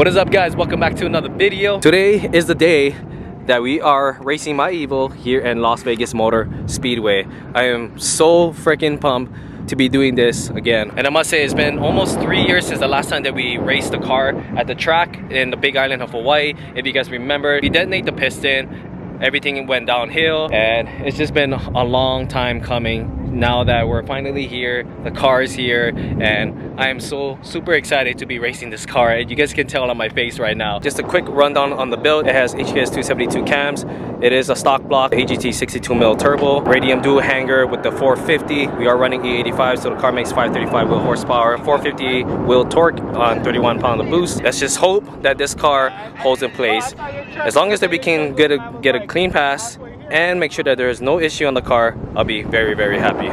What is up, guys? Welcome back to another video. Today is the day that we are racing my Evo here in Las Vegas Motor Speedway. I am so freaking pumped to be doing this again, and I must say it's been almost 3 years since the last time that we raced the car at the track in the big island of Hawaii. If you guys remember, we detonate the piston, everything went downhill, and it's just been a long time coming. Now that we're finally here, the car is here, and I am so super excited to be racing this car, and you guys can tell on my face right now. Just a quick rundown on the build. It has HKS 272 cams. It is a stock block AGT 62mm turbo, radium dual hanger with the 450. We are running E85, so the car makes 535 wheel horsepower, 450 wheel torque on 31 pound of boost. Let's just hope that this car holds in place. As long as that we can get a clean pass and make sure that there is no issue on the car, I'll be very, very happy.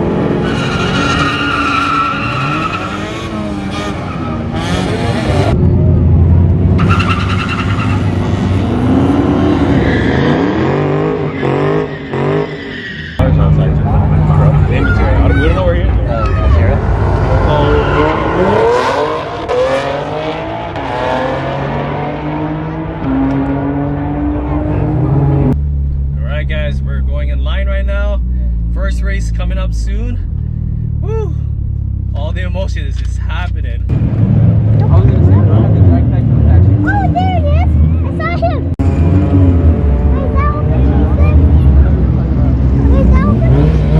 Guys, we're going in line right now. First race coming up soon. Woo! All the emotion is just happening. Oh, there he is! I saw him! Is that open? Is that open?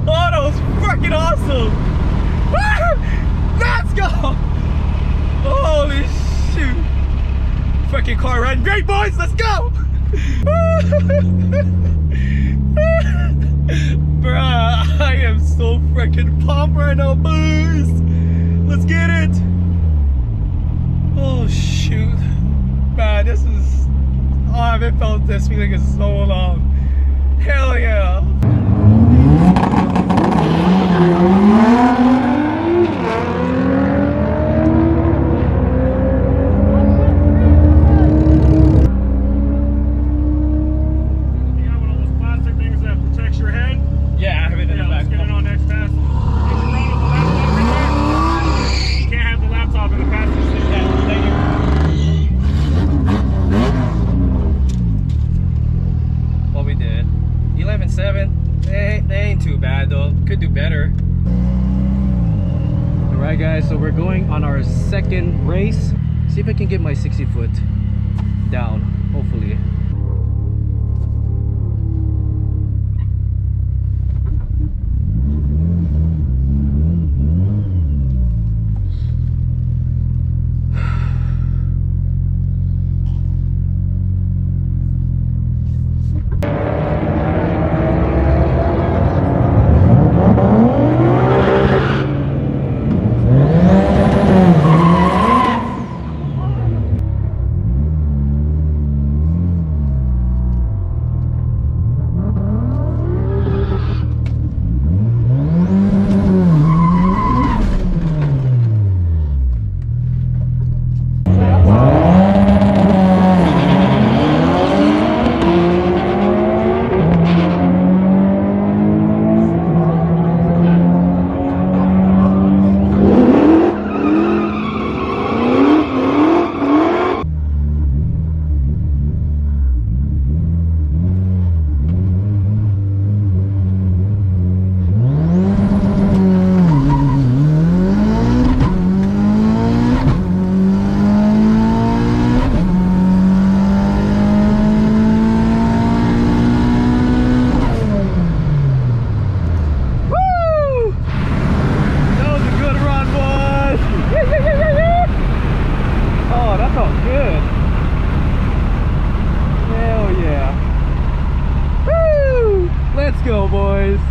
Oh, that was freaking awesome! Let's go! Holy shoot! Freaking car ran great, boys! Let's go! Bruh, I am so freaking pumped right now, boys! Let's get it! Oh shoot! Man, this is... Oh, I haven't felt this feeling in so long. Hell yeah! They ain't too bad though, could do better. Alright guys, so we're going on our second race. See if I can get my 60 foot down, hopefully.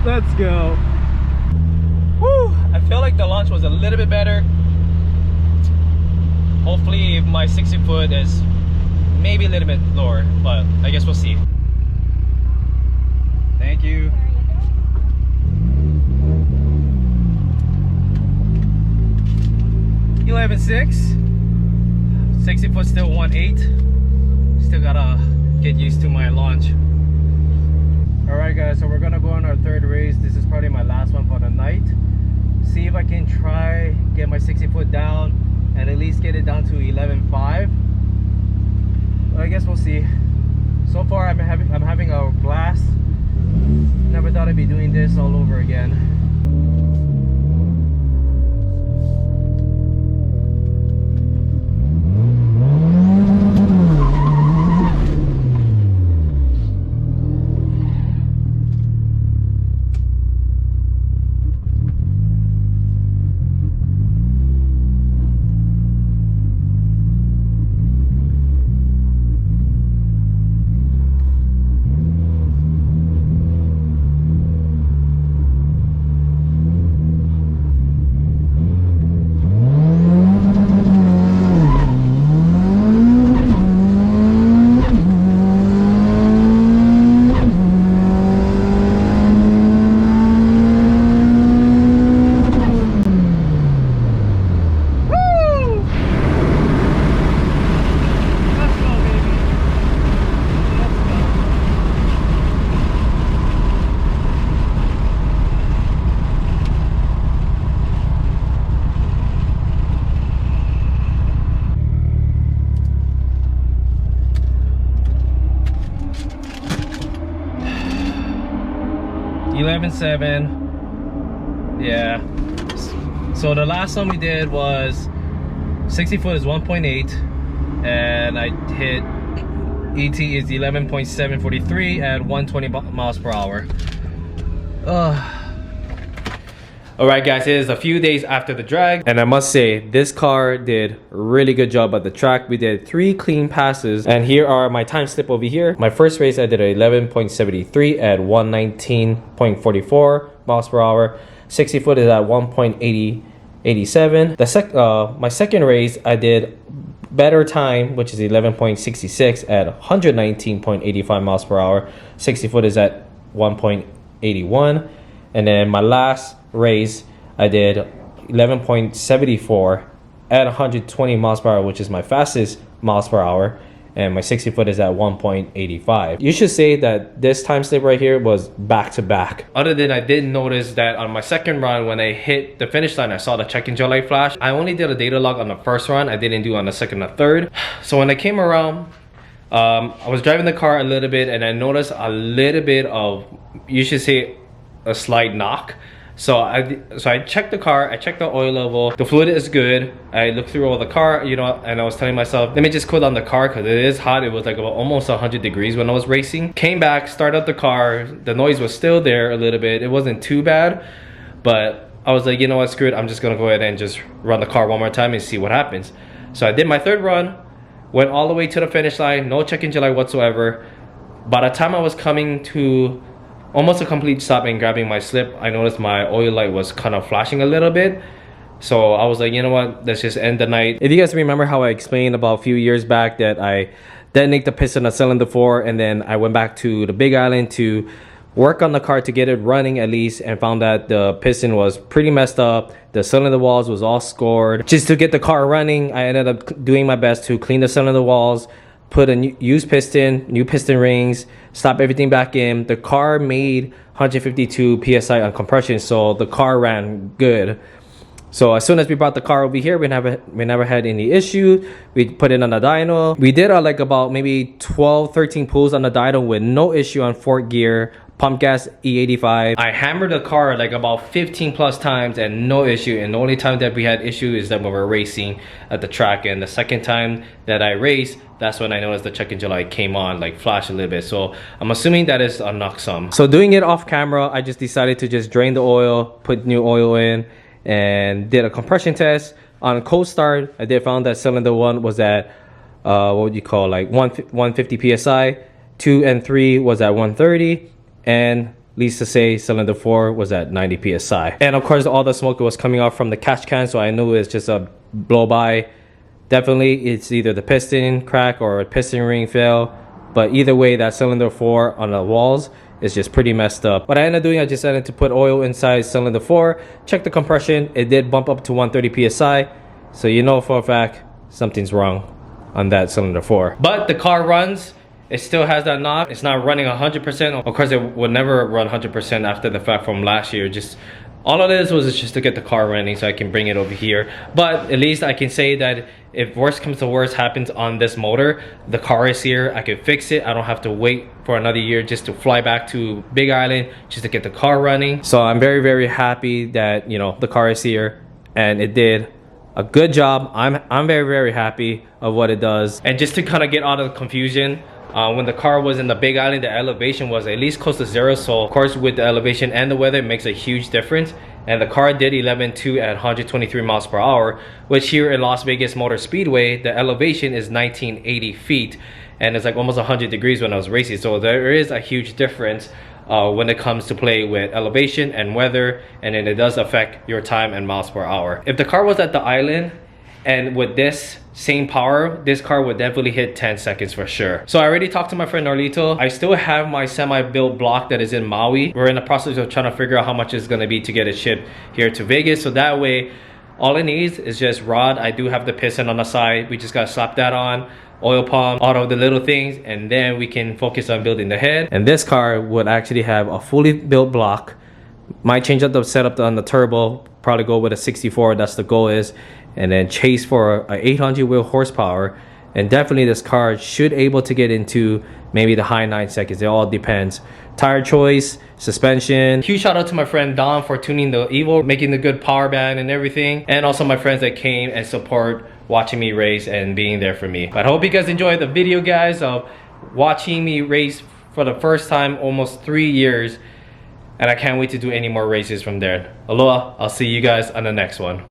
Let's go. Woo! I feel like the launch was a little bit better. Hopefully my 60 foot is maybe a little bit lower, but I guess we'll see. Thank you. 11.6. 60 foot still 1.8. Still gotta get used to my launch. Alright guys, so we're gonna go on our third race. This is probably my last one for the night. See if I can try get my 60 foot down and at least get it down to 11.5. Well, I guess we'll see. So far I'm having a blast. Never thought I'd be doing this all over again. .7. Yeah, so the last one we did was 60 foot is 1.8 and I hit ET is 11.743 at 120 miles per hour. Alright guys, it is a few days after the drag and I must say this car did a really good job at the track. We did 3 clean passes and here are my time slip over here. My first race I did a 11.73 at 119.44 miles per hour. 60 foot is at 1.87. My second race I did better time, which is 11.66 at 119.85 miles per hour. 60 foot is at 1.81. And then my last race I did 11.74 at 120 miles per hour, which is my fastest miles per hour, and my 60 foot is at 1.85. You should say that this time slip right here was back to back. Other than I did notice that on my second run when I hit the finish line I saw the check engine light flash. I only did a data log on the first run, I didn't do on the second or third. So when I came around, I was driving the car a little bit and I noticed a little bit of, you should say, a slight knock. So I checked the car, I checked the oil level, the fluid is good. I looked through all the car, you know, and I was telling myself, let me just cool down the car because it is hot. It was like about almost 100 degrees when I was racing. Came back, started up the car, the noise was still there a little bit. It wasn't too bad, but I was like, you know what, screw it, I'm just gonna go ahead and just run the car one more time and see what happens. So I did my third run, went all the way to the finish line, no check engine light whatsoever. By the time I was coming to almost a complete stop and grabbing my slip, I noticed my oil light was kind of flashing a little bit. So I was like, you know what, let's just end the night. If you guys remember how I explained about a few years back that I detonated the piston on cylinder 4 and then I went back to the Big Island to work on the car to get it running at least, and found that the piston was pretty messed up. The cylinder walls was all scored. Just to get the car running, I ended up doing my best to clean the cylinder walls, put a used piston, new piston rings, stop everything back in. The car made 152 psi on compression, so the car ran good. So as soon as we brought the car over here, we never had any issue. We put it on the dyno. We did like about maybe 12-13 pulls on the dyno with no issue on fourth gear, pump gas E85. I hammered the car like about 15 plus times and no issue, and the only time that we had issue is that when we were racing at the track. And the second time that I raced, that's when I noticed the check engine light came on, like flash a little bit. So I'm assuming that is a knock sum. So doing it off camera, I just decided to just drain the oil, put new oil in, and did a compression test. On cold start, I did found that cylinder 1 was at what would you call, like 150 psi. 2 and 3 was at 130, and least to say cylinder 4 was at 90 psi. And of course all the smoke was coming off from the catch can, so I knew it's just a blow by. Definitely it's either the piston crack or a piston ring fail, but either way that cylinder 4 on the walls is just pretty messed up. What I ended up doing, I just ended to put oil inside cylinder 4, check the compression. It did bump up to 130 psi, so you know for a fact something's wrong on that cylinder 4. But the car runs, it still has that knob. It's not running 100%. Of course it would never run 100% after the fact from last year. Just all of this was just to get the car running so I can bring it over here. But at least I can say that if worst comes to worst happens on this motor, the car is here, I can fix it. I don't have to wait for another year just to fly back to Big Island just to get the car running. So I'm very, very happy that, you know, the car is here and it did a good job. I'm very, very happy of what it does. And just to kind of get out of the confusion, when the car was in the Big Island, the elevation was at least close to 0. So of course with the elevation and the weather, it makes a huge difference. And the car did 11.2 at 123 miles per hour, which here in Las Vegas Motor Speedway, the elevation is 1980 feet. And it's like almost 100 degrees when I was racing. So there is a huge difference when it comes to play with elevation and weather. And then it does affect your time and miles per hour. If the car was at the island, and with this same power, this car would definitely hit 10 seconds for sure. So I already talked to my friend Narlito. I still have my semi-built block that is in Maui. We're in the process of trying to figure out how much it's gonna be to get it shipped here to Vegas. So that way, all it needs is just rod. I do have the piston on the side. We just gotta slap that on, oil pump, all of the little things, and then we can focus on building the head. And this car would actually have a fully built block. Might change up the setup on the turbo, probably go with a 64, that's the goal is, and then chase for a 800 wheel horsepower. And definitely this car should able to get into maybe the high 9 seconds. It all depends. Tire choice, suspension. Huge shout out to my friend Don for tuning the Evo, making the good power band and everything. And also my friends that came and support watching me race and being there for me. But I hope you guys enjoyed the video, guys, of watching me race for the first time almost 3 years. And I can't wait to do any more races from there. Aloha, I'll see you guys on the next one.